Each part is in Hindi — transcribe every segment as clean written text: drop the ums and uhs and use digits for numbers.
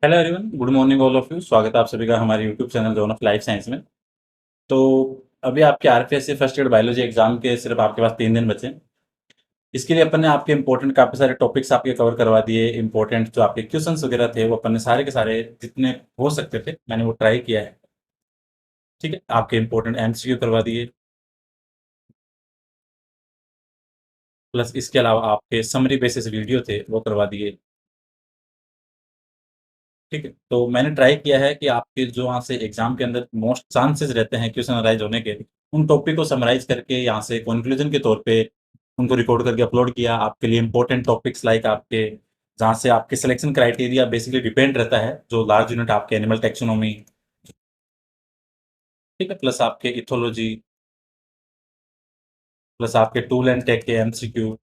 Hello everyone, good morning all of you. स्वागत है आप सभी का हमारे YouTube channel zone of life science में। तो अभी आपके RPSC first year biology exam के सिर्फ आपके पास 3 दिन बचे हैं। इसके लिए अपन ने आपके इंपॉर्टेंट काफ़ी सारे टॉपिक्स आपके कवर करवा दिए। इंपॉर्टेंट जो आपके क्वेश्चंस वगैरह थे वो अपन ने सारे के सारे जितने हो सकते थे मैंने वो ट्राई किया है। ठीक है, आपके इंपॉर्टेंट एमसीक्यू करवा दिए, प्लस इसके अलावा आपके समरी बेसिस वीडियो थे वो करवा दिए। ठीक है, तो मैंने ट्राई किया है कि आपके जो वहाँ से एग्जाम के अंदर मोस्ट चांसेस रहते हैं क्वेश्चन अराइज होने के, उन टॉपिक को समराइज करके यहाँ से कंक्लूजन के तौर पे उनको रिकॉर्ड करके अपलोड किया आपके लिए। इंपॉर्टेंट टॉपिक्स लाइक आपके जहाँ से आपके सिलेक्शन क्राइटेरिया बेसिकली डिपेंड रहता है, जो लार्ज यूनिट आपके एनिमल टेक्सोनोमी, ठीक है, प्लस आपके इथोलॉजी, प्लस आपके टूल एंड टेक के एमसीक्यू,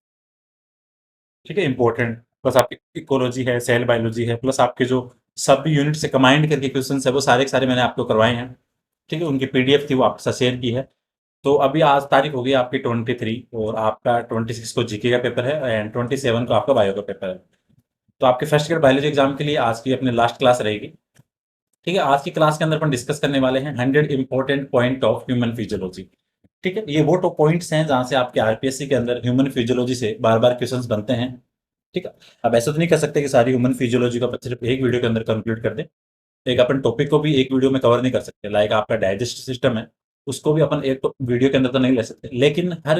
ठीक है, इंपॉर्टेंट, प्लस आपकी इकोलॉजी है, सेल बायोलॉजी है, प्लस आपके जो सब यूनिट से कंबाइंड करके क्वेश्चन है वो सारे के सारे मैंने आपको करवाए हैं। ठीक है, उनकी पीडीएफ थी वो आपके साथ शेयर की है। तो अभी आज तारीख हो गई आपकी 23 और आपका 26 को जीके का पेपर है एंड 27 को आपका बायो का पेपर है। तो आपके फर्स्ट ईयर बायोलॉजी एग्जाम के लिए आज की अपनी लास्ट क्लास रहेगी। ठीक है, आज की क्लास के अंदर अपन डिस्कस करने वाले हैं 100 important point of human physiology. ठीक है, ये वो तो पॉइंट्स हैं जहां से आपके आरपीएससी के अंदर ह्यूमन फिजियोलॉजी से बार बार क्वेश्चंस बनते हैं। ठीक है, अब ऐसा तो नहीं कर सकते कि सारी ह्यूमन फिजियोलॉजी को अपन सिर्फ एक वीडियो के अंदर कंक्लूड कर दें। एक अपन टॉपिक को भी एक वीडियो में कवर नहीं कर सकते, लाइक आपका डाइजेस्ट सिस्टम है, उसको भी अपन एक वीडियो के अंदर तो नहीं ले सकते, लेकिन हर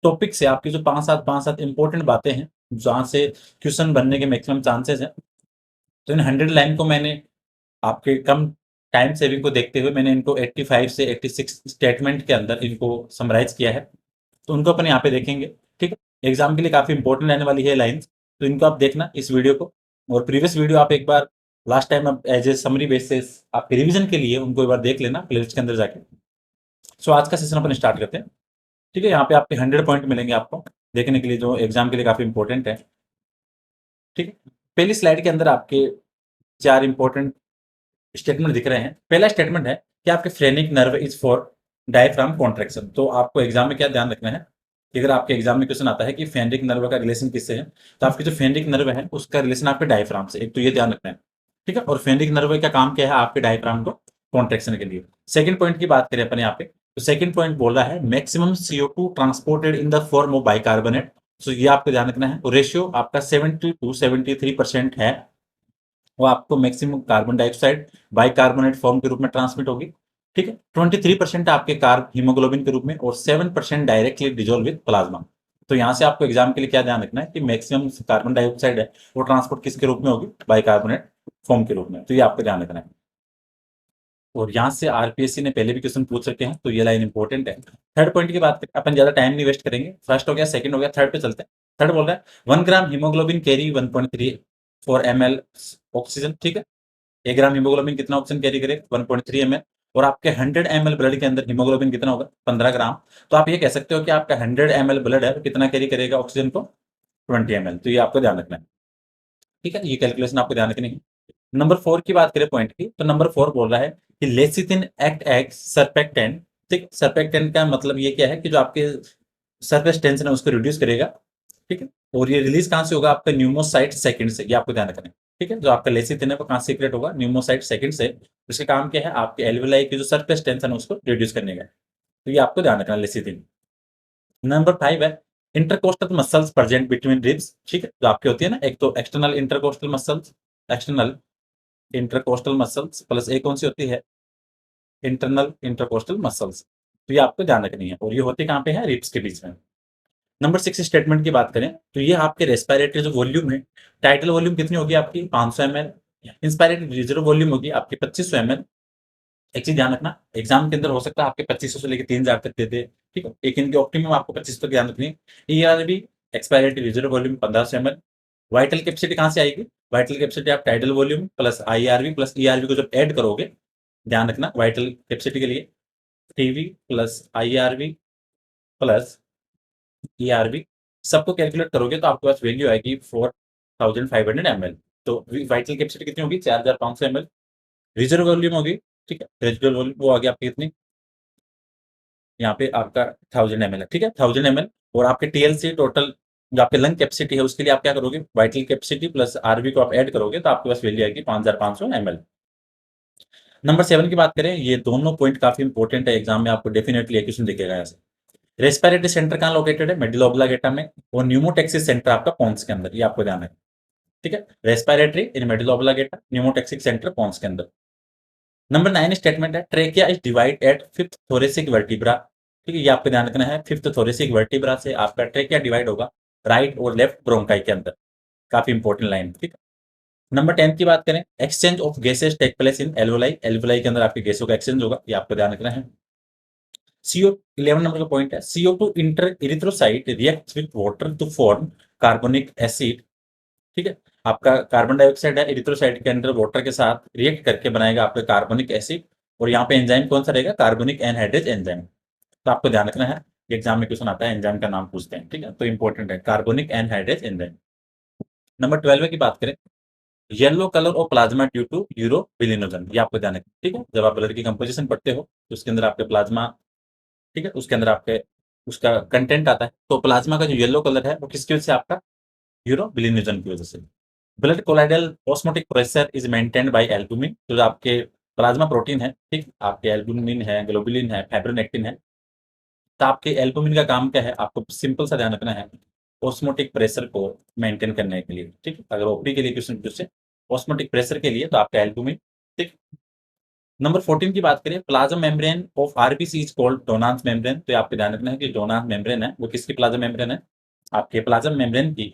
टॉपिक से आपकी जो पांच सात इंपॉर्टेंट बातें हैं जहां से क्वेश्चन बनने के मैक्सिमम चांसेस हैं, तो इन 100 लाइन को मैंने आपके कम टाइम सेविंग को देखते हुए मैंने इनको 85 से 86 स्टेटमेंट के अंदर इनको समराइज किया है। तो उनको अपन यहाँ पे देखेंगे। ठीक है, एग्जाम के लिए काफी इंपॉर्टेंट रहने वाली है लाइंस, तो इनको आप देखना इस वीडियो को। और प्रीवियस वीडियो आप एक बार लास्ट टाइम आप एज ए समरी बेसिस आपके रिवीजन के लिए उनको एक बार देख लेना प्लेलिस्ट के अंदर जाके। सो आज का सेशन अपन स्टार्ट करते हैं। ठीक है, यहाँ पे आपके 100 पॉइंट मिलेंगे आपको देखने के लिए, जो एग्जाम के लिए काफी इंपॉर्टेंट है। ठीक है, पहली स्लाइड के अंदर आपके 4 इंपॉर्टेंट स्टेटमेंट दिख रहे हैं। पहला स्टेटमेंट है कि आपके phrenic nerve is for diaphragm contraction. तो आपको एग्जाम में क्या ध्यान रखना है कि अगर आपके एग्जाम में क्वेश्चन आता है कि फेनरिक नर्व का रिलेशन किससे है, तो आपके जो फेनरिक नर्व है उसका रिलेशन आपके डायफ्राम से, एक तो ये ध्यान रखना है। ठीक है, और फेनरिक नर्व का काम क्या है आपके डायफ्राम को कॉन्ट्रेक्शन के लिए। सेकंड पॉइंट की बात करें अपन यहाँ पे, तो सेकंड पॉइंट बोल रहा है maximum CO2 transported in the form of bicarbonate. तो ये आपको ध्यान रखना है, रेशियो आपका 70 to 73% है, वो आपको maximum carbon dioxide bicarbonate form के रूप में ट्रांसमिट होगी। ठीक है, 23% आपके कार्ब हीमोग्लोबिन के रूप में और 7% डायरेक्टली डिजोल्व विद प्लाज्मा। तो यहाँ से आपको एग्जाम के लिए क्या ध्यान रखना है कि मैक्सिमम कार्बन डाइऑक्साइड है वो ट्रांसपोर्ट किसके रूप में होगी, बाइकार्बोनेट फॉर्म के रूप में। तो ये आपको ध्यान रखना है। और यहाँ से आरपीएससी ने पहले भी क्वेश्चन पूछ रखे हैं, तो ये लाइन इंपॉर्टेंट है। थर्ड पॉइंट की बात करें, अपन ज्यादा टाइम नहीं वेस्ट करेंगे, फर्स्ट हो गया, सेकंड हो गया, थर्ड पे चलते हैं। थर्ड बोल रहा है 1 ग्राम हीमोग्लोबिन कैरी 1.34 ml ऑक्सीजन। ठीक है, 1 ग्राम हीमोग्लोबिन कितना ऑक्सीजन कैरी करे, 1.3 ml। और आपके 100 ml ब्लड के अंदर हीमोग्लोबिन कितना होगा, 15 ग्राम। तो आप ये कह सकते हो कि आपका 100 ml ब्लड है वो कितना कैरी करेगा ऑक्सीजन को, 20 ml। तो ये आपको ध्यान रखना है। ठीक है, ये कैलकुलेशन आपको ध्यान रखनी है। नंबर 4 की बात करें पॉइंट की, तो नंबर 4 बोल रहा है कि लेसिथिन एक्ट एज सर्पेक्टेंट। ठीक, सर्पेक्टेंट का मतलब ये क्या है कि जो आपके सरफेस टेंशन है उसको रिड्यूस करेगा। ठीक है, और ये रिलीज कहाँ से होगा, आपका न्यूमोसाइट सेकंड से, ये आपको ध्यान रखना है। ठीक है, जो आपका लेसिथिन है वो कहाँ से सीक्रेट होगा, न्यूमोसाइट सेकंड से। इसका काम क्या है, आपके एल्वेलाई की जो सरफेस टेंशन है उसको रिड्यूस करने का। तो ये आपको ध्यान रखना है लेसिथिन। नंबर 5 है intercostal muscles present between ribs. ठीक है, जो आपकी होती है ना, एक तो external intercostal muscles, external intercostal muscles, plus एक कौन सी होती है, इंटरनल इंटरकोस्टल मसल्स। तो ये आपको ध्यान रखनी है, और ये होती कहाँ पे है, रिब्स के बीच में। नंबर 6 स्टेटमेंट की बात करें, तो ये आपके रेस्पिरेटरी जो वॉल्यूम है, टाइटल वॉल्यूम कितनी होगी आपकी 500 ml, इंस्पायरेटरी रिजर्व वॉल्यूम होगी आपकी 2500 ml। एक चीज ध्यान रखना, एग्जाम के अंदर हो सकता है आपके 2500 से लेकर 3000 तक दे दे। ठीक है, एक इनके ऑप्टिमम आपको 25 तक ध्यान रखनी है। ERV expiratory reserve volume 1500 ml। Vital capacity कहाँ से आएगी, वाइटल कैपेसिटी आप title volume plus IRV plus ERV को जब ऐड करोगे, ध्यान रखना वाइटल कैपेसिटी के लिए TV plus IRV plus ERV सबको कैलकुलेट करोगे तो आपके पास वैल्यू आएगी 4500 ml। तो वाइटल कैपेसिटी कितनी होगी, 4500 ml। रिजर्व वॉल्यूम होगी, ठीक है, रेजिडुअल वॉल्यूम वो आ गया आपकी कितनी, यहाँ पे आपका 1000 ml है। ठीक है, 1000 ml। और आपके TLC टोटल जो आपके लंग कैपेसिटी है उसके लिए आप क्या करोगे, वाइटल कैपेसिटी प्लस आरवी को आप ऐड करोगे तो आपके पास वैल्यू आएगी 5500 ml। नंबर 7 की बात करें, ये दोनों पॉइंट काफी इंपॉर्टेंट है, एग्जाम में आपको डेफिनेटली क्वेश्चन दिखेगा यहाँ से। रेस्पिरेटरी सेंटर कहाँ लोकेटेड है, मेडुला ऑब्लिंगेटा में, और न्यूमोटैक्सिस सेंटर आपका पोन्स के अंदर, ये आपको ध्यान है। ठीक है, रेस्पिरेटरी इन मेडुला ऑब्लिंगेटा, न्यूमोटैक्सिक सेंटर पोन्स के अंदर। नंबर 9 स्टेटमेंट है, trachea is divide at fifth thoracic vertebra. ठीक है, ये आपको ध्यान रखना है, फिफ्थ थोरेसिक वर्टिब्रा से आपका ट्रेकिया डिवाइड होगा राइट और लेफ्ट ब्रोंकाई के अंदर। काफी इंपॉर्टेंट लाइन। ठीक है, नंबर 10 की बात करें, exchange of gases take place in alveoli, alveoli के अंदर आपके गैसों का एक्सचेंज होगा, ये आपको ध्यान रखना है। CO 11 नंबर का पॉइंट है, CO2 enter erythrocyte reacts with water to form carbonic acid. ठीक है, आपका कार्बन डाइऑक्साइड है, इरिथ्रोसाइट के अंदर वाटर के साथ रिएक्ट करके बनाएगा आपका कार्बोनिक एसिड, और यहाँ पे एंजाइम कौन सा रहेगा, कार्बोनिक एनहाइड्रेज एंजाइम। तो आपको ध्यान रखना है, एग्जाम में क्वेश्चन आता है एंजाइम का नाम पूछते हैं। ठीक है, तो इंपॉर्टेंट है कार्बोनिक एनहाइड्रेज एंजाइम। नंबर 12 की बात करें, येलो कलर और प्लाज्मा ड्यू टू यूरोबिलिनोजन, ये आपको ध्यान रखना है। ठीक है, जब आप ब्लड की कंपोजिशन पढ़ते हो तो उसके अंदर आपके प्लाज्मा, ठीक है, उसके अंदर आपके उसका कंटेंट आता है, तो प्लाज्मा का जो येलो कलर है वो किसकी वजह से, आपका यूरोबिलिनोजन की वजह से। Blood colloidal osmotic pressure is maintained by albumin, तो जो आपके प्लाज्मा प्रोटीन है, ठीक, आपके एल्बुमिन है, ग्लोबुलिन है, फाइब्रोनेक्टिन है, तो आपके एल्बुमिन का काम क्या है, आपको सिंपल सा ध्यान रखना है, ऑस्मोटिक प्रेशर को मेंटेन करने के लिए। ठीक, अगर ओपी के लिए क्वेश्चन पूछे ऑस्मोटिक प्रेशर के लिए, तो आपका एल्बुमिन। ठीक, नंबर 14 की बात करें, plasma membrane of RBC is called Donald membrane, तो आपको ध्यान रखना है कि डोनाल्ड मेम्ब्रेन है वो किसकी प्लाज्मा मेम्ब्रेन है, आपके प्लाज्मा मेम्ब्रेन की।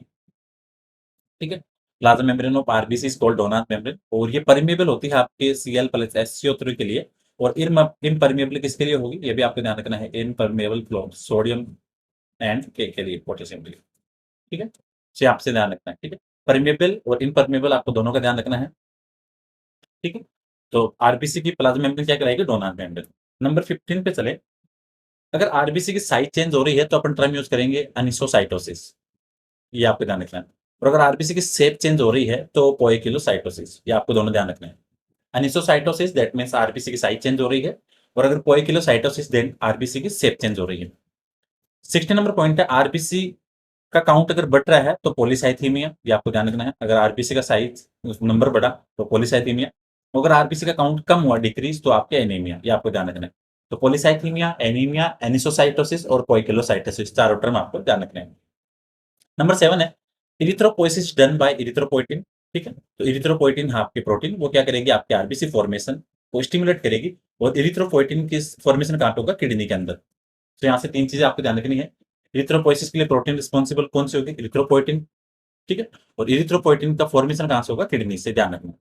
ठीक है, plasma membrane of RBC is called Donald membrane, और ये परमेबल होती है आपके Cl प्लस SCO3 के लिए, और इम्परमेबल किसके लिए होगी, ये भी आपको ध्यान रखना है, इम्परमेबल फ्लो सोडियम एंड के लिए, पोटेशियम के लिए। ठीक है, इसे आपसे ध्यान रखना है। ठीक है, परमेबल और इम्परमेबल आपको दोनों का ध्यान रखना है। ठीक है, तो आरबीसी की प्लाज्मा मेम्ब्रेन क्या कराएगी, डोनाल्ड मेम्ब्रेन। नंबर 15 पे चले, अगर आरबीसी की साइज चेंज हो रही है तो अपन टर्म यूज करेंगे अनिसोसाइटोसिस, ये आपको ध्यान रखना है। और अगर आरबीसी की शेप चेंज हो रही है तो पोइकिलोसाइटोसिस, ये आपको दोनों ध्यान रखना है। अनिसोसाइटोसिस दैट मींस आरबीसी की साइज चेंज हो रही है, और अगर पोइकिलोसाइटोसिस देन आरबीसी की शेप चेंज हो रही है। 16 नंबर पॉइंट है, आरबीसी का काउंट अगर बढ़ रहा है तो पॉलीसाइथीमिया, ये आपको ध्यान रखना है। अगर आरबीसी का साइज नंबर बढ़ा तो पॉलीसाइथीमिया, अगर आरबीसी का काउंट कम हुआ डिक्रीज तो आपके एनीमिया, ये आपको ध्यान रखना है। तो पॉलीसाइथीमिया, एनीमिया, एनिसोसाइटोसिस और पोइकिलोसाइटोसिस, चारों टर्म आपको ध्यान रखने हैं। नंबर 7 है, इरिथ्रोपोइसिस डन बाय इरिथ्रोपोइटिन। ठीक है, तो इरिथ्रोपोइटिन आपके प्रोटीन वो क्या करेगी, आपके आरबीसी फॉर्मेशन को स्टिमुलेट करेगी, और इरिथ्रोपोइटिन की फॉर्मेशन कहाँ पे होगा, किडनी के अंदर। तो यहाँ से 3 चीजें आपको ध्यान रखनी है। इरिथ्रोपोइसिस के लिए प्रोटीन रिस्पॉन्सिबल कौन सी होगी, इरिथ्रोपोइटिन। ठीक है, और इरिथ्रोपोइटिन का फॉर्मेशन कहाँ से होगा, किडनी से, ध्यान रखना।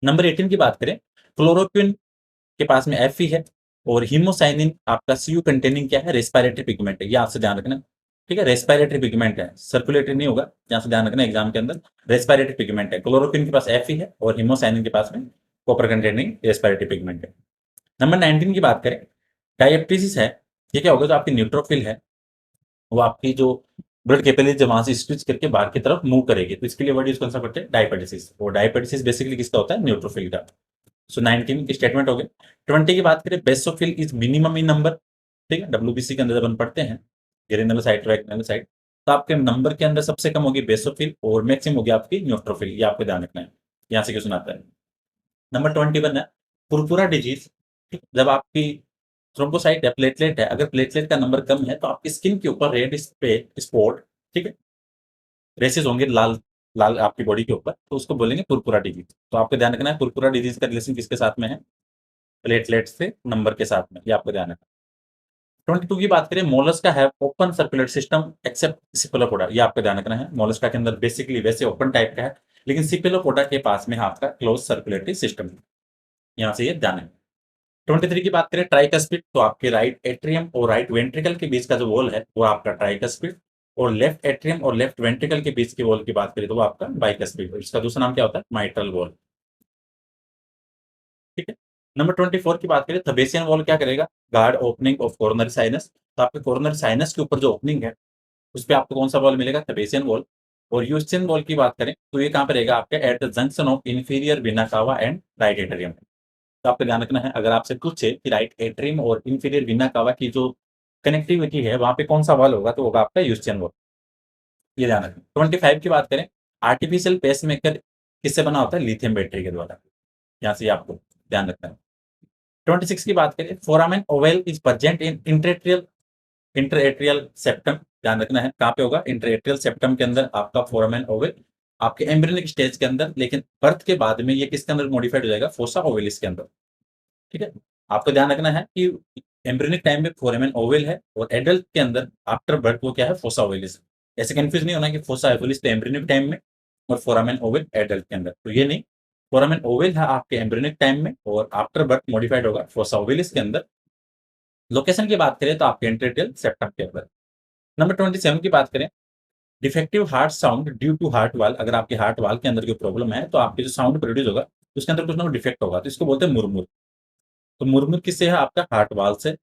नंबर 18 की बात करें, क्लोरोक्विन के पास में Fe है, और हीमोसाइनिन आपका Cu कंटेनिंग क्या है, रेस्पिरेटरी पिगमेंट है, ये आपसे ध्यान रखना। ठीक है, रेस्पिरेटरी पिगमेंट है, सर्कुलेटरी नहीं होगा, यहाँ से ध्यान रखना एग्जाम के अंदर। रेस्पिरेटरी पिगमेंट है, क्लोरोक्विन के पास Fe है, और हीमोसाइनिन के पास में कॉपर कंटेनिंग रेस्पिरेटरी पिगमेंट है। नंबर 19 की बात करें, डायबिटीज है, ये क्या होगा, जो आपकी न्यूट्रोफिल है वो आपकी जो ब्लड कैपिलरी जब वहां से स्विच करके बाहर की तरफ मूव करेगी, तो इसके लिए वर्ड यूज कौन सा करते हैं, डायबिटीज। और डायबिटीज बेसिकली किसका होता है, न्यूट्रोफिल का। सो 19 की स्टेटमेंट हो गए। 20 की बात करें, basophil is minimum in number. ठीक है, डब्ल्यूबीसी के अंदर जब हम पढ़ते हैं ग्रेनुलोसाइट ग्रेनुलोसाइट, तो आपके नंबर के अंदर सबसे कम होगी बेसोफिल, और मैक्सिमम होगी आपकी न्यूट्रोफिल, ये आपको ध्यान रखना है। यहाँ से क्वेश्चन आता है। नंबर 21 है, पुरपुरा डिजीज। जब आपकी थ्रोम्बोसाइट है, प्लेटलेट है, अगर प्लेटलेट का नंबर कम है तो आपकी स्किन के ऊपर रेड स्पॉट, ठीक है, रेसेस होंगे लाल लाल आपकी बॉडी के ऊपर, तो उसको बोलेंगे पुरपुरा डिजीज। तो आपको ध्यान रखना है पुरपुरा डिजीज का रिलेशन किसके साथ में है, प्लेटलेट से नंबर के साथ में, ये आपको ध्यान रखना। 22 की बात करें, Mollusca have open circulatory system except Cephalopoda, ये आपको ध्यान रखना है। मोलस्का के अंदर बेसिकली वैसे ओपन टाइप का है, लेकिन सिपेलोपोडा के पास में आपका क्लोज सर्कुलेटरी सिस्टम है, यहाँ से ये ध्यान है। 23 की बात करें, ट्राइकस्पिड, तो आपके राइट एट्रियम और राइट वेंट्रिकल के बीच का जो वॉल है वो आपका ट्राइकस्पिड, और लेफ्ट एट्रियम और लेफ्ट वेंट्रिकल के बीच की वॉल की बात करें तो वो आपका बाइकस्पिड, इसका दूसरा नाम क्या होता है, माइट्रल वॉल। ठीक है, नंबर 24 की बात करें, थबेसियन वॉल क्या करेगा, guard opening of coronary sinus, तो आपके कोरोनरी साइनस के ऊपर जो ओपनिंग है उस पे आपको कौन सा वॉल मिलेगा, थबेसियन वॉल। और यूस्टिन वॉल की बात करें तो ये कहाँ पे रहेगा, आपके at the junction of inferior विना कावा एंड राइट एट्रियम। तो आपको ध्यान रखना है, अगर आपसे पूछे कि राइट एट्रियम और इंफीरियर विना कावा की जो कनेक्टिविटी है वहां पे कौन सा वॉल होगा, तो होगा आपका यूस्टियन वॉल। ये ध्यान रखें। 25 की बात करें, आर्टिफिशियल पेसमेकर किससे बना होता है? लिथियम बैटरी के द्वारा। यहाँ से आपको ध्यान रखना है। 26 की बात करें, foramen Oval is present in interatrial septum. ध्यान रखना है कहाँ पे होगा? इंटरएट्रियल सेप्टम के अंदर आपका फोरामेन ओवल, आपके एम्ब्रियोनिक स्टेज के अंदर, लेकिन बर्थ के बाद में ये किसके अंदर मॉडिफाइड हो जाएगा? फोसा ओवलिस के अंदर। ठीक है, आपको ध्यान रखना है कि एम्ब्रियोनिक टाइम में फोरामेन ओवल है और एडल्ट के अंदर आफ्टर बर्थ वो क्या है? फोसा ओवलिस। ऐसे कंफ्यूज नहीं होना कि फोसा ओवलिस तो एम्ब्रियोनिक टाइम में और फोरामेन ओवल एडल्ट के अंदर, तो ये नहीं। फोरामेन ओवल है आपके एम्ब्रियोनिक टाइम में और आफ्टर बर्थ मॉडिफाइड होगा फोसा ओवलिस के अंदर। लोकेशन की बात करें तो आपके इंटरएट्रियल सेप्टम के अंदर। नंबर 27 की बात करें, defective heart sound due to heart wall. अगर आपके हार्ट वाल के अंदर कोई प्रॉब्लम है तो आपके जो साउंड प्रोड्यूस होगा उसके अंदर कुछ ना कुछ डिफेक्ट होगा, तो इसको बोलते हैं मुरमुर। तो मुरमुर किससे है? आपका हार्ट वाल से।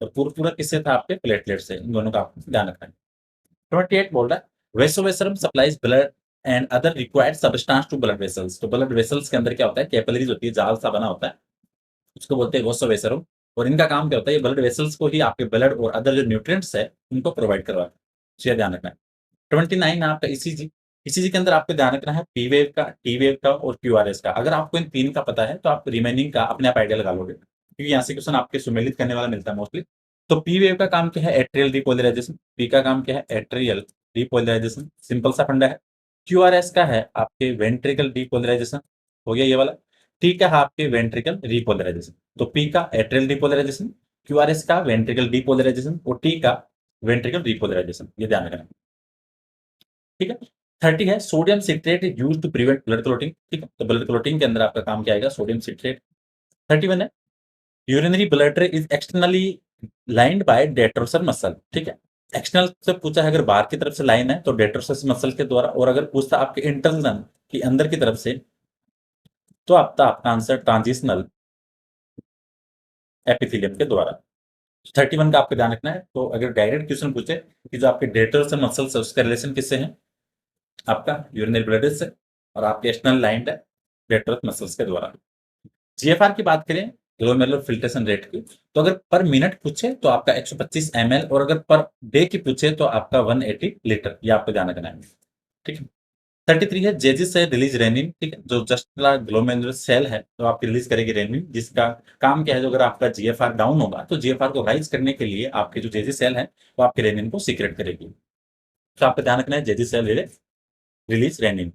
और पूरा किससे था? आपके प्लेटलेट से। इन दोनों का आपको ध्यान रखना है। 28 बोल रहा है, vasa vasorum supplies blood and other required substance to blood vessels. तो ब्लड वेसल्स के अंदर क्या होता है? कैपिलरीज होती है, जाल सा बना होता है, उसको बोलते हैं वेसोवेसरम। और इनका काम क्या होता है? ये ब्लड वेसल्स को ही आपके ब्लड और अदर जो न्यूट्रिएंट्स है उनको प्रोवाइड करवाता है। तो ये ध्यान रखना है। 29 आपका ईसीजी। ईसीजी के अंदर आपको ध्यान रखना है पी वेव का, टी वेव का और क्यूआरएस का। अगर आपको इन तीन का पता है तो आप रिमेनिंग का अपने आप आइडिया लगा लोगे, क्योंकि यहाँ से क्वेश्चन आपके सुमेलित करने वाला मिलता है मोस्टली। तो पी वेव का काम क्या है? Atrial repolarisation. पी का काम क्या है? एट्रियल रिपोलराइजेशन, सिंपल सा फंडा है। क्यूआरएस का है आपके वेंट्रिकल रिपोलराइजेशन, हो गया ये वाला। टी का है आपके वेंट्रिकल रिपोलराइजेशन। तो पी का एट्रियल रिपोलराइजेशन, क्यूआरएस का वेंट्रिकल रिपोलराइजेशन और टी का वेंट्रिकल रिपोलराइजेशन, ये ध्यान रखना। ठीक है। 30 है, sodium citrate is used to prevent blood clotting. ठीक है, तो ब्लड क्लॉटिंग के अंदर आपका काम क्या आएगा? Sodium citrate. 31 है, urinary bladder is externally lined by detrusor muscle. ठीक है, एक्सटर्नल से पूछा है, अगर बाहर की तरफ से लाइन है तो डेट्रोसस मसल के द्वारा, और अगर पूछता आपके इंटरनल की अंदर की तरफ से तो आपका आंसर ट्रांजिशनल एपिथेलियम के द्वारा। 31 का आपको ध्यान रखना है। तो अगर डायरेक्ट क्वेश्चन पूछे कि जो आपके डेट्रोसर मसल्स है उसका रिलेशन किससे है? आपका यूरिनरी ब्लैडर से, और आपके एक्सटर्नल लाइंड है डेट्रोस मसल्स के द्वारा। जीएफआर की बात करें, ग्लोमेरुलर फिल्ट्रेशन रेट की, तो अगर पर मिनट पूछे तो आपका 125 ml, और अगर पर डे की पूछे तो आपका 180 लीटर, ये आपको ध्यान रखना है। ठीक है। 33 है, जेजिस से रिलीज रेनिन। ठीक है, जो जस्ट ग्लोमेरुलर सेल है तो आपकी रिलीज करेगी रेनिन, जिसका काम क्या है? जो अगर आपका जीएफआर डाउन होगा तो जीएफआर को राइज करने के लिए आपके जो जेजिस सेल है वो आपके रेनिन को सीक्रेट करेगी। तो आपको ध्यान रखना है जेजिस सेल रिलीज रेनिन।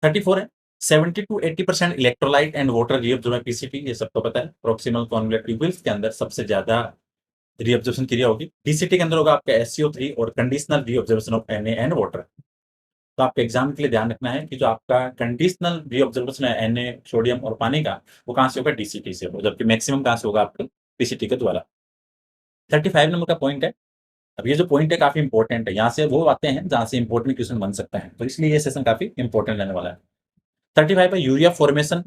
34 है, 70 to 80% electrolyte and water reabsorbing PCT, ये सबको पता है। प्रोक्सिमल कॉन्वेक्टिव ट्यूब्यूल्स के अंदर सबसे ज्यादा रीअब्जॉर्प्शन क्रिया होगी। डीसीटी के अंदर होगा आपका SCO3 और conditional reabsorption of Na and water. तो आपके एग्जाम के लिए ध्यान रखना है कि जो आपका कंडीशनल रीअब्जॉर्प्शन है Na, सोडियम और पानी का, वो कहाँ से होगा? डीसीटी से होगा, जबकि मैक्सिमम कहाँ से होगा? आपका पीसीटी के द्वारा। 35 नंबर का पॉइंट है। अब ये जो पॉइंट है काफी इंपॉर्टेंट है, यहाँ से वो आते हैं जहाँ से इंपॉर्टेंट क्वेश्चन बन सकता है, तो इसलिए ये सेशन काफी इंपॉर्टेंट रहने वाला है। 35 है, यूरिया फॉर्मेशन।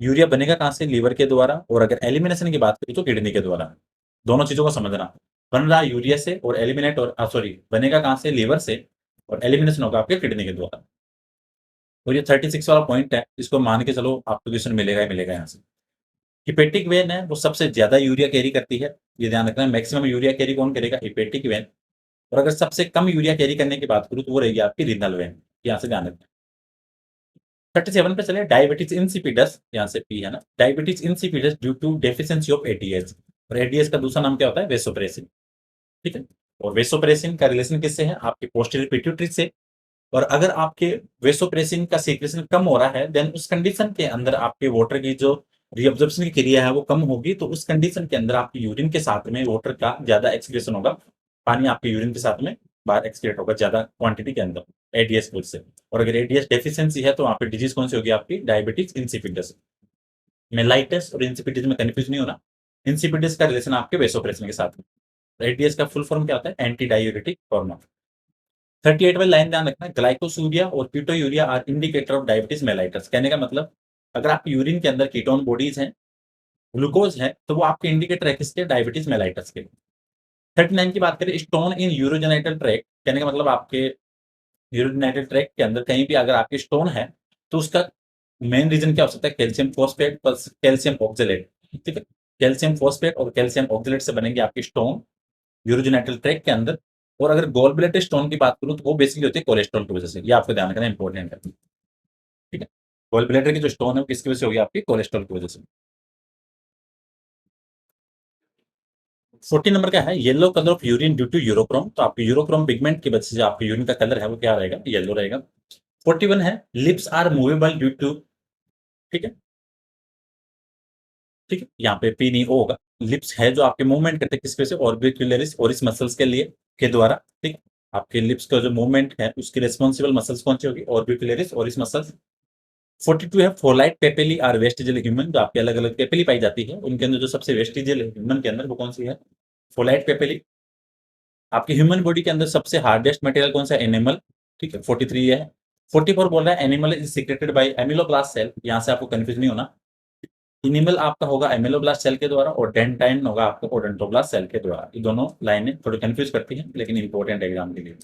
यूरिया बनेगा कहाँ से? लीवर के द्वारा, और अगर एलिमिनेशन की बात करें तो किडनी के द्वारा। दोनों चीजों को समझना, बन रहा है यूरिया से और एलिमिनेट, और सॉरी, बनेगा कहाँ से? लीवर से, और एलिमिनेशन होगा आपके किडनी के द्वारा। और ये 36 वाला पॉइंट है, इसको मान के चलो आपको क्वेश्चन मिलेगा ही मिलेगा यहाँ से। हिपेटिक वेन है वो सबसे ज्यादा यूरिया कैरी करती है, ये ध्यान रखना है। मैक्सिमम यूरिया कैरी कौन करेगा? Hepatic when. और अगर सबसे कम यूरिया कैरी करने की बात करूँ तो वो रहेगी आपकी रीनल वेन, यहाँ से ध्यान रखना। 37 पे चले, डायबिटीज इंसिपिडस, यहाँ से पी है ना, diabetes insipidus due to deficiency of ATS. और एटीएस का दूसरा नाम क्या होता है? वेसोप्रेसिन। ठीक है, और वेसोप्रेसिन का रिलेशन किससे है? आपके पोस्टीरियर पिट्यूटरी से। और अगर आपके वेसोप्रेसिन का सीक्रेशन कम हो रहा है, देन उस कंडीशन के अंदर आपके वाटर की जो रीअब्जॉर्प्शन की क्रिया है वो कम होगी, तो उस कंडीशन के अंदर आपकी यूरिन के साथ में वाटर का ज्यादा एक्सक्रीशन होगा। पानी आपके यूरिन के साथ में बाहर एक्सक्रीट होगा ज्यादा क्वांटिटी के अंदर एडीएस की वजह से। और अगर एडीएस डेफिशिएंसी है तो वहाँ पे डिजीज कौन सी होगी? आपकी डायबिटीज इंसिपिडस। मेलाइटिस और इंसिपिडस में कंफ्यूज नहीं होना। इंसिपिडस का रिलेशन आपके वेसोप्रेसिन के साथ में। एडीएस का फुल फॉर्म क्या होता है? Anti diuretic hormone. 38 वाली लाइन ध्यान रखना, ग्लाइकोसूरिया और ketonuria are indicator of diabetes mellitus. कहने का मतलब, अगर आपकी यूरिन के अंदर कीटोन बॉडीज हैं, ग्लूकोज है, तो वो आपके इंडिकेटर है किसके? डायबिटीज मेलाइटस के। 39 की बात करें, स्टोन इन यूरोजेनाइटल ट्रैक्ट, कहने का मतलब आपके यूरोजेनाइटल ट्रैक्ट के अंदर कहीं भी अगर आपके स्टोन है तो उसका मेन रीजन क्या हो सकता है? Calcium phosphate plus calcium oxalate. ठीक है, कैल्शियम फॉस्फेट और कैल्शियम ऑक्जेलेट से बनेंगे आपके स्टोन यूरोजेनाइटल ट्रैक्ट के अंदर। और अगर गॉल ब्लैडर स्टोन की बात करूँ तो वो बेसिकली होती है कोलेस्ट्रॉल की वजह से, ये आपको ध्यान रखना इंपॉर्टेंट है, ठीक है। गॉल ब्लैडर की जो स्टोन है वो किसकी वजह से होगी, आपकी कोलेस्ट्रॉल की वजह से। 14 नंबर का है yellow colour of urine due to urochrome, तो आपके यूरोक्रोम पिगमेंट की वजह से आपके यूरिन का कलर है वो क्या रहेगा, येलो रहेगा। 41 है lips are movable due to, ठीक है, ठीक है, यहाँ पे पी नहीं ओ होगा। लिप्स है जो आपके मूवमेंट करते हैं किसके से, ऑर्बिक्युलरिस ओरिस मसल्स के लिए के द्वारा, ठीक। आपके लिप्स का जो मूवमेंट है उसकी रिस्पॉन्सिबल मसल्स कौन सी होगी, ऑर्बिक्युलरिस ओरिस मसल्स। 42 है फोलाइट पेपेली आर वेस्टिजियल ह्यूमन, जो आपके अलग अलग पेपेली पाई जाती है उनके अंदर जो सबसे वेस्टिजियल ह्यूमन के अंदर वो कौन सी है, फोलाइट पेपेली। आपके ह्यूमन बॉडी के अंदर सबसे हार्डेस्ट मटेरियल कौन सा है, एनिमल, ठीक है, 43 है। 44 बोल रहा है enamel is secreted by ameloblast cell, यहां से आपको कंफ्यूज नहीं होना। एनिमल आपका होगा एमिलोब्लास्ट सेल के द्वारा और डेंटाइन होगा आपको ओडोंटोब्लास्ट सेल के द्वारा। ये दोनों लाइनें थोड़ी कंफ्यूज करती हैं लेकिन इंपॉर्टेंट एग्जाम के लिए।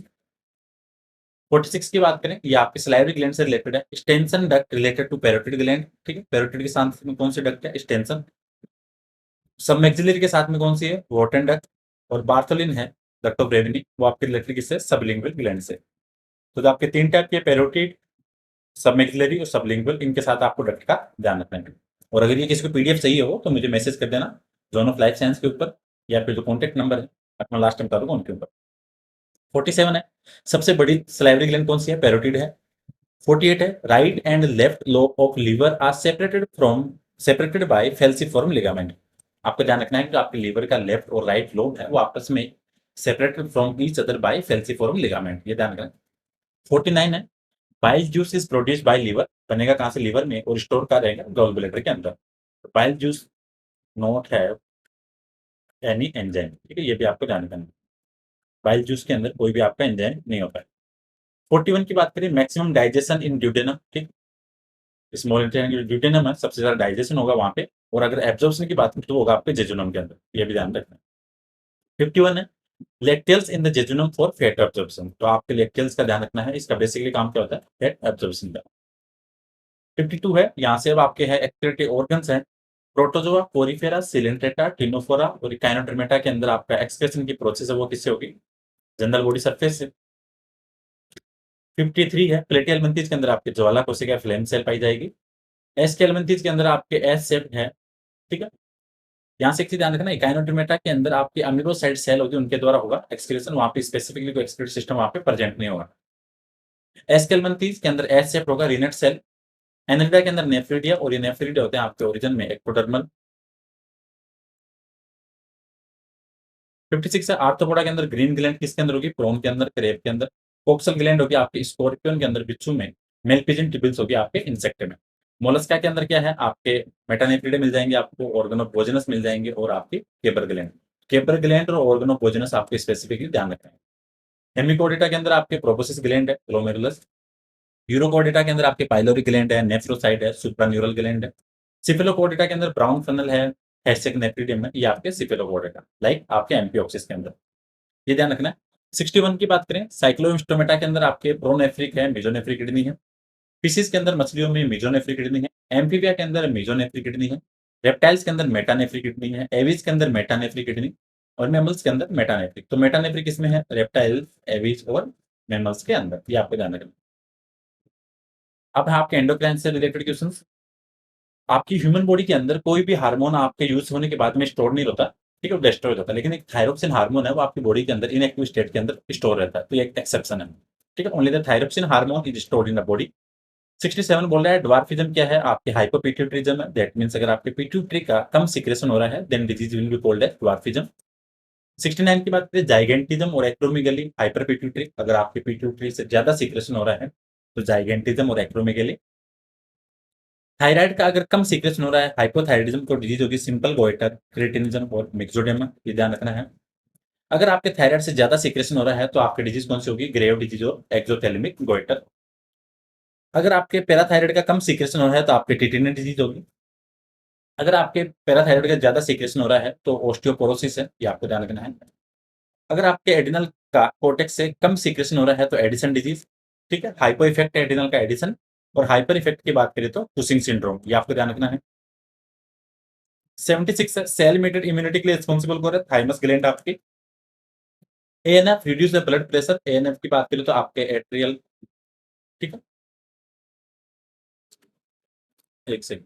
46 की बात करें, ये आपके सलाइवरी ग्लैंड से रिलेटेड है। Stensen duct related to parotid gland, ठीक है, पैरोटिड के साथ में कौन सी डक्ट है, स्टेंसन। सब मैक्सिलरी के साथ में कौन सी है, वॉटन डक्ट। और बार्थोलिन है डक्ट ऑफ ब्रेविनी, वो आपके रिलेटेड किससे, सबलिंगुअल ग्लैंड से। तो जो आपके 3 टाइप के पैरोटिड, सबमैक्सिलरी और सबलिंगुअल, इनके साथ आपको डक्ट का ध्यान रखना है। और अगर ये किसी को पीडीएफ चाहिए हो तो मुझे मैसेज कर देना, जोन ऑफ लाइफ साइंस के ऊपर, या फिर जो कॉन्टेक्ट नंबर है अपना लास्ट टाइम बता दूंगा उनके ऊपर। 47 है सबसे बड़ी सलाइवरी ग्लैंड कौन सी है, पैरोटिड है। 48 है right and left lobe of liver are separated by falciform ligament. आपको ध्यान रखना है कि आपके लीवर का लेफ्ट और राइट लोब है वो आपस में separated from each other by falciform ligament, ये ध्यान रखना। 49 है bile juice is produced by liver, बनेगा कहाँ से, लीवर में, और स्टोर कहाँ रहेगा, गॉल ब्लैडर के अंदर। Bile juice not have any enzyme, ठीक है, ये भी आपको ध्यान रखना है। बाइल जूस के अंदर कोई भी आपका एंजाइम नहीं होता है। 41 की बात करें मैक्सिमम डाइजेशन इन ड्यूडेनम, ठीक, स्मॉल इंटेस्टाइन ड्यूडेनम है सबसे ज्यादा डाइजेशन होगा वहां पे। और अगर एब्जॉर्प्शन की बात करें तो होगा आपके जेजुनम के अंदर, ये भी ध्यान रखना। 51 है lacteals in the jejunum for fat absorption, तो आपके लेक्टियल्स का ध्यान रखना है, इसका बेसिकली काम क्या होता है, फैट एब्जॉर्प्शन का। 52 है यहाँ से अब आपके है एक्सक्रीटरी ऑर्गन्स हैं, प्रोटोजोआ, कोरीफेरा, सिलेंट्रेटा, टिनोफोरा और काइनोडर्मेटा के अंदर आपका एक्सक्रेशन की प्रोसेस है वो किससे होगी, जनरल बॉडी सरफेस से। 53 है प्लेटी एल्मंथीज के अंदर आपके ज्वाला कोशिका फ्लेम सेल पाई जाएगी। एस के एल्मंथीज के अंदर आपके एस सेप है, ठीक है। यहाँ से एक चीज ध्यान रखना, इकाइनोडर्मेटा के अंदर आपकी अमीलोसाइड सेल होगी उनके द्वारा होगा एक्सक्रीशन, वहां पे स्पेसिफिकली कोई एक्सक्रीट सिस्टम वहां पे प्रेजेंट नहीं होगा। एस के एल्मंथीज के अंदर एस सेप होगा रिनेट सेल। एनेलिडा के अंदर नेफ्रिडिया, और ये नेफ्रिडिया होते हैं आपके ओरिजिन में एक्टोडर्मल। 56 है आर्थ्रोपोडा के अंदर ग्रीन ग्लैंड किसके अंदर होगी, प्रोन के अंदर, क्रेब के अंदर। कोक्सल ग्लैंड होगी आपके स्कॉर्पियन के अंदर, बिच्छू में। मेल पिजन टिबिल्स होगी आपके इंसेक्ट में। मोलस्का के अंदर क्या है, आपके मेटानेफ्रिडे मिल जाएंगे आपको, ऑर्गेनोपोजेनस मिल जाएंगे, और आपकी केबर ग्लैंड। केबर ग्लैंड और ऑर्गेनोपोजेनस आपको स्पेसिफिकली ध्यान रखना है। हेमिकोडेटा के अंदर आपके प्रोबोसिस ग्लैंड है, ग्लोमेरुलस। यूरोकोडेटा के अंदर आपके पाइलोरी ग्लैंड है, नेफ्रोसाइट है, सुप्रान्यूरल ग्लैंड है। सिफेलोकोडेटा के अंदर ब्राउन फनल है, हैशटैग नेफ्रिडियम है, ये आपके सिफेलोकोडेटा, लाइक आपके एम्पियोक्सिस के अंदर, ये ध्यान रखना है। 61 की बात करें, साइक्लोस्टोमेटा के अंदर आपके प्रोनेफ्रिक है, मेजोनेफ्रिक किडनी है। फिशिस के अंदर, मछलियों में मेजोनेफ्रिक किडनी है। एम्फीबिया के अंदर मेजोनेफ्रिक किडनी है। रेप्टाइल्स के अंदर मेटानेफ्रिक किडनी है। एविज के अंदर मेटानेफ्रिक किडनी, और मैमल्स के अंदर मेटानेफ्रिक। तो मेटानेफ्रिक किसमें है, रेप्टाइल्स, एविज और मैमल्स के अंदर, ये आपको ध्यान रखना। अब है आपके एंडोक्राइन से रिलेटेड क्वेश्चन। आपकी ह्यूमन बॉडी के अंदर कोई भी हार्मोन आपके यूज होने के बाद में स्टोर नहीं होता, ठीक है, वो डिस्ट्रॉय हो जाता है, लेकिन एक थायरोक्सिन हार्मोन है वो आपकी बॉडी के अंदर इनएक्टिव स्टेट के अंदर स्टोर रहता है, तो ये एक एक्सेप्शन है, ठीक है, only the thyroxine hormone is stored in the body. 67 बोल रहा है ड्वार्फिज्म क्या है, आपके हाइपोपिट्यूटरिज्म है, दैट मींस अगर आपके पिट्यूटरी का कम सीक्रेशन हो रहा है then disease will be called as dwarfism. 69 की बात करें जाइगेंटिज्म और एक्रोमेगाली, हाइपर पिट्यूटरी, अगर आपके पिट्यूटरी से ज्यादा सीक्रेशन हो रहा है तो जाइगेंटिज्म और एक्रोमेगाली। थायराइड का अगर कम सीक्रेशन हो रहा है, हाइपोथायराइडिज्म, तो डिजीज होगी सिंपल गोइटर, क्रेटिनिज्म और मिक्सोडेमा, ये ध्यान रखना है। अगर आपके थायराइड से ज्यादा सीक्रेशन हो रहा है तो आपकी डिजीज कौन सी होगी, ग्रेव डिजीज और एक्सोथैलेमिक गोइटर। अगर आपके पैराथायराइड का कम सीक्रेशन हो रहा है तो आपके टिटिनी डिजीज होगी। अगर आपके पैराथायराइड का ज्यादा सीक्रेशन हो रहा है तो ऑस्टियोपोरोसिस है, ये आपको ध्यान रखना है। अगर आपके एडिनल का कोर्टेक्स से कम सीक्रेशन हो रहा है तो एडिसन डिजीज, ठीक है, हाइपो इफेक्ट है एडिनल का, एडिसन। और हाइपर इफेक्ट की बात करें तो कुशिंग सिंड्रोम, ये आपको ध्यान रखना है। 76 है सेल मेटेड इम्यूनिटी के लिए रिस्पॉन्सिबल कौन है, थाइमस ग्लैंड आपकी। ANF reduce the blood pressure, ANF की बात करें तो आपके एट्रियल, ठीक है? 1 सेकंड।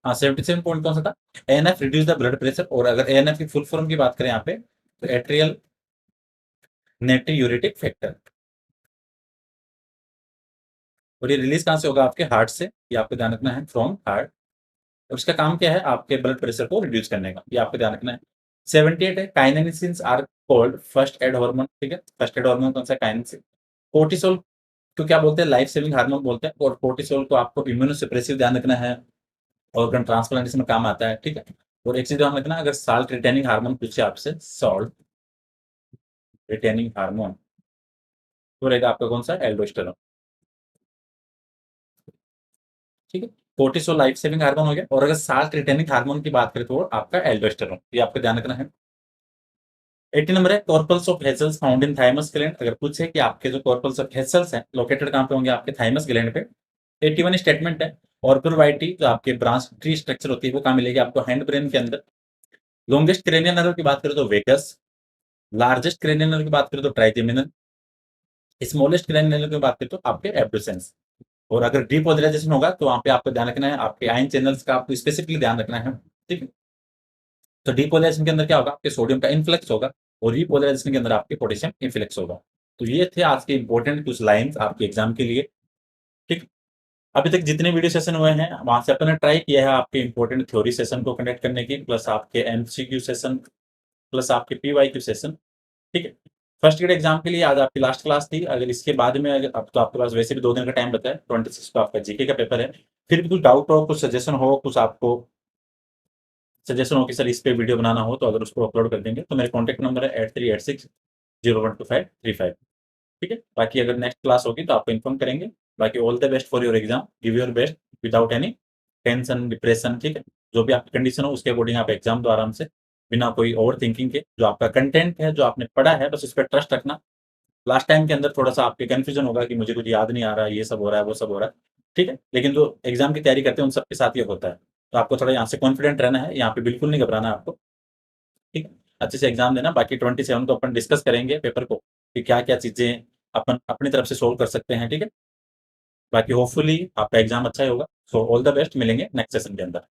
हाँ, 77 पॉइंट कौन सा था? ANF reduce the blood pressure, और अगर एएनएफ की फुल फॉर्म की बात करें यहाँ पे, तो एट्रियल नेट्रियूरेटिक फैक्टर। और ये रिलीज कहाँ से होगा? आपके हार्ट से, ये आपको ध्यान रखना है, फ्रॉम हार्ट। और उसका काम क्या है? आपके ब्लड प्रेशर को रिड्यूस करने का, ये आपको ध्यान रखना है। 78 है, kinins are called first aid hormone, ठीक है? फर्स्ट एड हार्मोन कौन सा? काइनेसिन। कोर्टिसोल को क्या बोलते हैं? लाइफ सेविंग हार्मोन बोलते हैं। और कोर्टिसोल को आपको इम्यूनोसप्रेसिव ध्यान रखना है, ऑर्गन ट्रांसप्लांटेशन में काम आता है, ठीक है? और एक चीज ध्यान रखना, अगर साल्ट रिटेनिंग हार्मोन पूछे आपसे, सॉल्ट रिटेनिंग हार्मोन, तो रहेगा आपका कौन सा? एल्डोस्टेरोन, ठीक है? कोर्टिसोल लाइफ सेविंग हार्मोन हो गया, और अगर साल्ट रिटेनिंग हार्मोन की बात करें तो वो आपका एल्डोस्टेरोन, ये आपको ध्यान रखना है। 80 नंबर है, corpuscles of Hassall's found in thymus gland. अगर पूछे कि आपके जो कॉर्पल्स ऑफ हेजल्स हैं लोकेटेड कहाँ पे होंगे? आपके थाइमस ग्लैंड पे। 81 स्टेटमेंट है, ऑर्बिटल वाइटी जो आपके ब्रांच ट्री स्ट्रक्चर होती है वो कहाँ मिलेगी आपको? हैंड ब्रेन के अंदर। लॉन्गेस्ट क्रेनियल नर्व की बात करें तो वेगस। लार्जेस्ट क्रेनियल नर्व की बात करें तो ट्राइजेमिनल। स्मॉलेस्ट क्रेनियल नर्व की बात करें तो आपके एब्डोसेंस। और अगर डीपोलराइजेशन होगा तो वहाँ पे आपको ध्यान रखना है, आपके आयन चैनल्स का आपको स्पेसिफिकली ध्यान रखना है, ठीक है? तो डीपोलराइजेशन के अंदर क्या होगा? आपके सोडियम का इन्फ्लक्स होगा, और रिपोलराइजेशन के अंदर आपके पोटेशियम इन्फ्लक्स होगा। तो ये थे आज के इंपॉर्टेंट कुछ लाइन्स आपके एग्जाम के लिए, ठीक। अभी तक जितने वीडियो सेशन हुए हैं वहां से अपन ने ट्राई किया है आपके इंपॉर्टेंट थ्योरी सेशन को कंडक्ट करने की, प्लस आपके एमसीक्यू सेशन, प्लस आपके पीवाईक्यू सेशन, ठीक है? फर्स्ट ग्रेड एग्जाम के लिए आज आपकी लास्ट क्लास थी। अगर इसके बाद में, अगर अब तो आपके पास वैसे भी 2 दिन का टाइम बचा है, 26 को आपका जीके का पेपर है। फिर भी कुछ डाउट हो, कुछ सजेशन हो, कुछ आपको सजेशन हो कि सर इस पे वीडियो बनाना हो, तो अगर उसको अपलोड कर देंगे, तो मेरे कॉन्टैक्ट नंबर है 8386012535, ठीक है? बाकी अगर नेक्स्ट क्लास होगी तो आपको इन्फॉर्म करेंगे। बाकी all the best for your exam, give your best without any tension depression, ठीक है? जो भी आपकी कंडीशन हो उसके अकॉर्डिंग आप एग्जाम दो आराम से, बिना कोई ओवर थिंकिंग के। जो आपका कंटेंट है, जो आपने पढ़ा है, बस इस पर ट्रस्ट रखना। लास्ट टाइम के अंदर थोड़ा-सा आपके कन्फ्यूजन होगा कि मुझे कुछ याद नहीं आ रहा है, ये सब हो रहा है, वो सब हो रहा है, ठीक है? लेकिन जो एग्ज़ाम की तैयारी करते हैं, उन सबके साथ ये होता है। तो आपको थोड़ा यहाँ से कॉन्फिडेंट रहना है, यहाँ पे बिल्कुल नहीं घबराना है आपको, ठीक है? अच्छे से एग्ज़ाम देना, बाकी 27 को अपन डिस्कस करेंगे पेपर को, कि क्या-क्या चीज़ें अपन अपनी तरफ से सोल्व कर सकते हैं, ठीक है? बाकी होपफुली आपका एग्ज़ाम अच्छा ही होगा। सो ऑल द बेस्ट, मिलेंगे नेक्स्ट सेशन के अंदर।